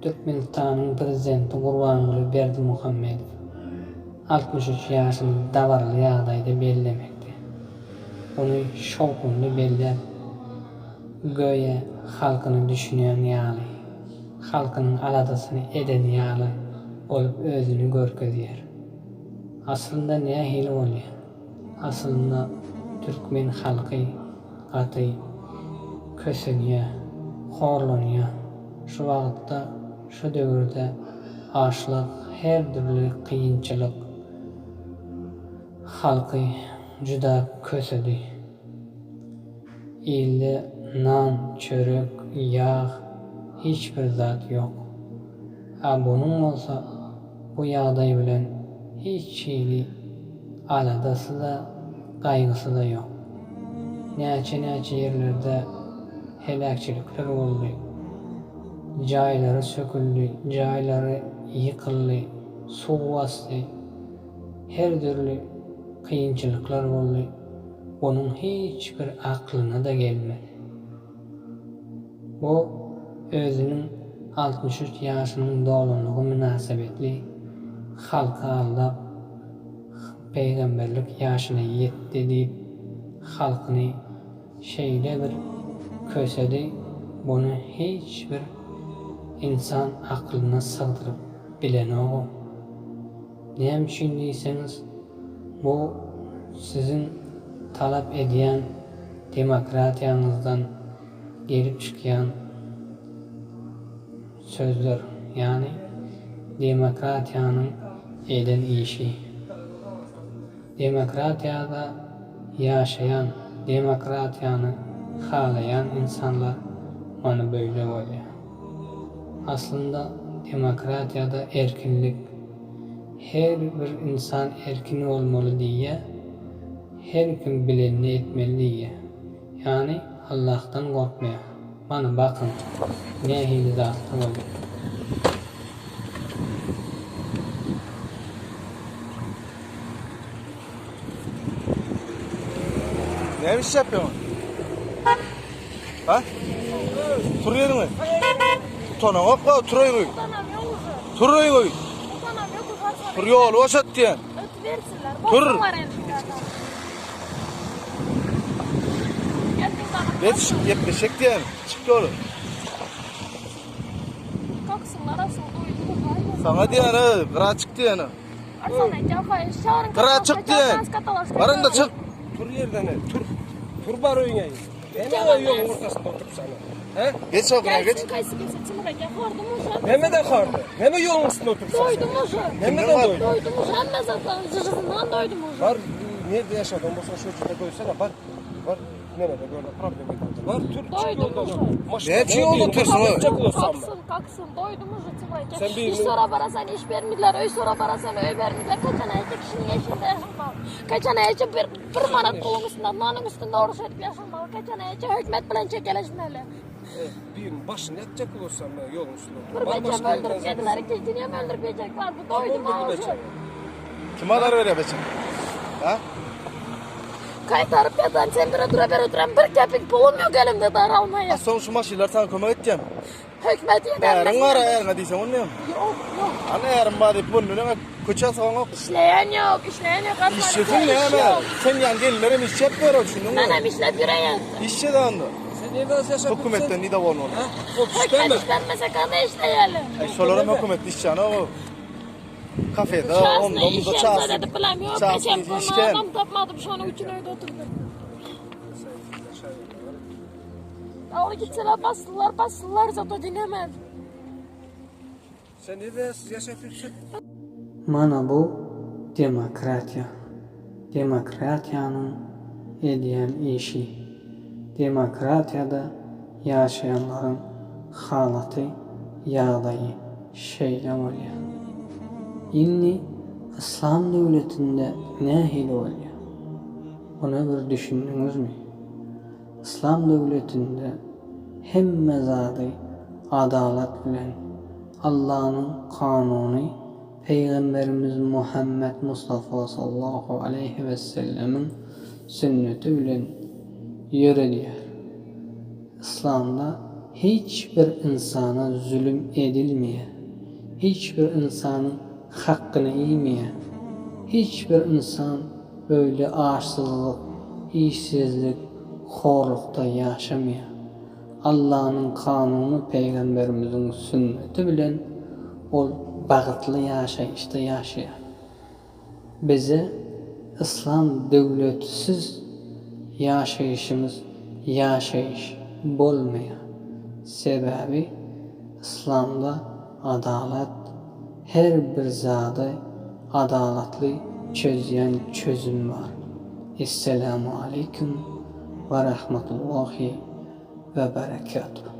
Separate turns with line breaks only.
Türkmenistan'ın prezidenti Gurbanguly Berdimuhamedov 63 yaşını davarlı ýagdaýda bellemekde. Onu şowkunly bellep, göýe halkyny düşünýän ýaly, halkynyň aladasyny eden ýaly bolup özüni görkezýär. Aslynda nähili bolýar? Aslynda Türkmen halky gaty kösenýär, horlanýar. Şu wagtda, şu döwürde açlyk, her türlü kıyınçılık halkı juda kösedi. İlde nan, çörek, yağ, hiçbir zat yok. Bunun olsa bu ýagdaý bilen hiç şeýli aladasy da, gaýgysy da yok. Näçe ýerlerde helakçilikler boldy. Jaýlary söküldi, jaýlary ýykyldy, suw basdy. Her türlü kıyınçılıklar boldy. Onun hiçbir aklyna da gelmedi. Bu özünün 63 ýaşynyň dolanlygy münasebetli halka aldap peýgamberlik ýaşyna ýetdi diýip halkyny şeýle bir kösedi. Bunu hiçbir insan aklına sığdırıp bilen o. Näme üçin diýseniz, bu sizin talap edýän demokratiýaňyzdan gelip çykýan sözler. Yani demokratiýanyň eden işi. Demokratiýada ýaşaýan, demokratiýany halayan insanlar mana böyle bolýar. Aslında demokratiýada erkinlik, her bir insan erkin olmalı diye, her kim bilenini etmeli diye. Yani Allah'tan korkmaya. Bana bakın, nähili zatda bolýar.
Ne iş yapıyorsun? Ha? Turuyorsun mu? Tona bakma, turuyorsun mu? Turuyorsun mu? Tur yolu başat diyen. Tur. Yetişik diyen. Çık yolu. Sana diyen ha, kıra çık diyen ha. Kıra çık diyen. Varın da çık.
Tur yerden tur. Tur bar öýüňe. Ene yol ortasında oturup sana. He?
Geç okuna geç.
Neme de kardı? Neme yolun üstünde oturup sana?
Doydum uşu.
Neme de doydum?
Doydum uşu. Hemme zaten zırhından doydum uşu.
Var nerede yaşadın? Boşuna şu içinde koysana var. Var. Neme de böyle problem yok. Var tur çık yoldan.
Ne için yolda otursun o?
Kaksın. Doydum uşu çıvayken.
Sen bir-
İş sonra barasan iş vermediler. Öy sonra barasan öy vermediler. Kaçan ayıcı kişinin yaşında yaşamalı. Kaçan ayıcı bir manat kolun üstünde, nanın üstünde oruç edip yaşamalı. Kaçan ayıcı hükmet bilen çekeleşmeli.
Bir başını yatacak olursan yolun üstünde.
Bir beçem öldürüp yediler. İkincini mi öldürmeyecek var? Bu doydum uşu.
Kim alar veriyor beçim? Ha?
Kaytarıp yatan temperatura oturan bir kepik pulum yok elimde daralmaya.
Son şu maşinler sana kömek edeceğim.
Hükmet yeden
Erin var erin diysen onu
Yok.
Ana erin bari bunu ne köçe sana.
İşleyen yok.
İşçisin ne hemen? Sen yan gelinlerim iş yapmıyor o şunu.
Ben hem işlep yürüyen.
İşçi de andı.
Sen nerede yaşadın?
Hükümetten ni de var onu.
Hükmet işlenmese kanı işleyelim.
Solarım hükümet iş canı o. Kafede
Şahsına
onda
iş
da
yapsa dedi bilemiyorum. Beşem
iş
koluna adam tapmadım. Şu an üçün öyle oturdum. Doğru gitseler bastılar zato dinlemez.
Sen nerede yaşatıyorsun?
Mana bu demokratiya. Demokratiyanın edýän işi. Demokratiyada ýaşaýanlaryň halaty, ýagdaýy şeýle bolýar. Inni İslam döwletinde nähili bolýar? Bunu bir düşündiňizmi? İslam döwletinde hemme zady adalat bilen Allah'ın kanuny Peygamberimiz Muhammed Mustafa sallallahu aleyhi ve sellemin sünneti bilen ýöredýär. İslamda hiçbir insana zulüm edilmeye, hiçbir insanın hakkını yemeye, hiçbir insan böyle arsızlık, işsizlik, horlukta yaşamaya. Allah'ın kanunu, peygamberimizin sünneti bilen ol bagıtlı yaşayışta yaşaya. Bize İslam devletisiz yaşayışımız yaşayış bolmaya. Sebebi İslam'da adalet, her bir zada adaletli çözüyen çözüm var. Esselamu aleyküm ve rahmetullahi ve berekatuhu.